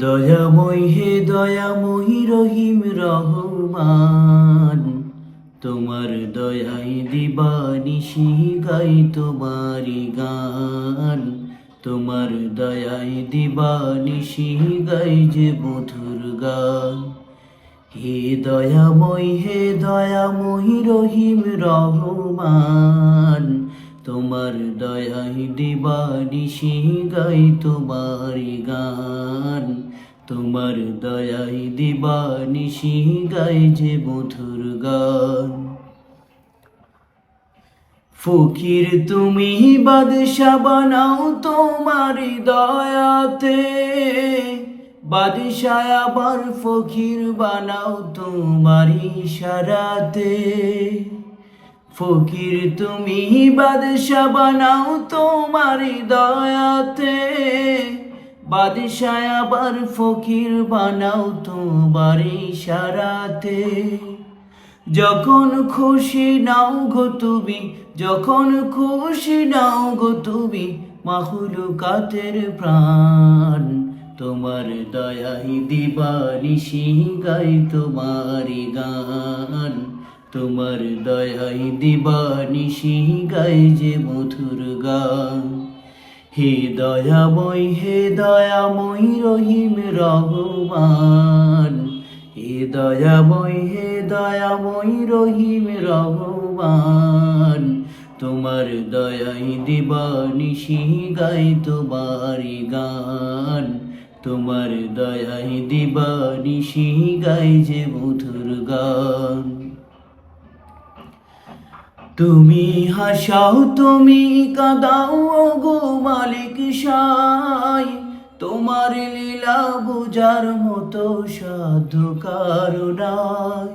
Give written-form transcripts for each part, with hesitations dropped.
দয়াময় হে দয়াময়ী রহিম রহমান, তোমার দয়াই দিবানিশি গাই তোমারি গান। তোমার দয়াই দিবানিশি গাই যে মধুর গান। হে দয়াময়ী রহিম রহমান, তোমার দয়াই দিবানিশি গাই তোমারি গান। তোমার দয়াই দিবানিশি গাই যে মধুর গান। ফকির তুমি বাদশা বানাও তোমারি দয়াতে, বাদশা আবার ফকির বানাও তোমারি ইশারাতে। ফকির তুমি বাদশা বানাও তোমারি দয়াতে, বাদশা আবার ফকির বানাও তোমারি ইশারাতে। যখন খুশি নাও গো তুমি, যখন খুশি নাও গো তুমি, মাখলুকাতের প্রাণ। তোমার দয়াই দিবানিশি গাই তোমারি গান। তোমার দয়াই দিবানিশি গাই যে মধুর গান। হে দয়াময় রহিম রহমান, হে দয়াময় রহিম রহমান। তোমার দয়াই দিবানিশি গাই তোমারি গান। তোমার দয়াই দিবানিশি গাই যে মধুর গান। তুমি হাসাও তুমি কাঁদাও গো মালিক সাই, তোমার লীলা বুঝার মতো সাধু কারো নাই।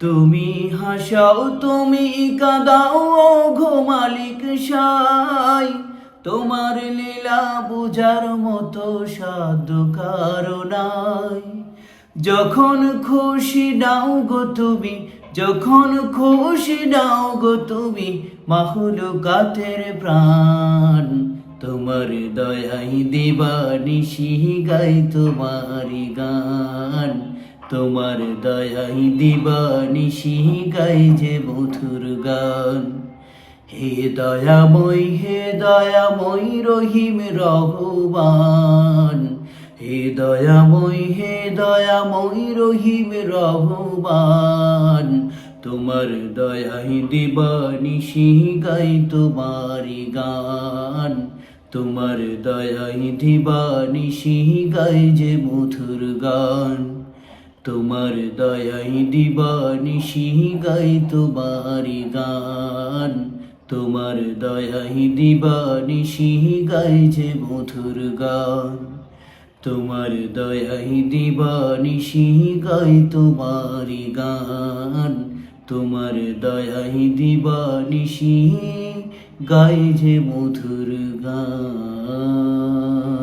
তুমি হাসাও তুমি কাঁদাও গো মালিক সাই, তোমার লীলা বুঝার মতো সাধু কারো নাই। যখন খুশি নাও গো তুমি, যখন খুশি নাও গো তুমি, মাখলুকাতের প্রাণ। তোমার দয়াই দিবানিশি গাই তোমারি গান। তোমার দয়াই দিবানিশি গাই যে মধুর গান। হে দয়াময় রহিম রহমান, হে দয়াময় রহিম রহমান। তোমার দয়াই দিবানিশি গাই তোমারি গান। তোমার দয়াই দিবানিশি গাই যে মধুর গান। তোমার দয়াই দিবানিশি গাই তোমারি গান। তোমার দয়াই দিবানিশি গাই যে মধুর গান। তোমার দয়াই দিবানিশি গাই তোমারি গান। তোমার দয়াই দিবানিশি গাই যে মধুর গান।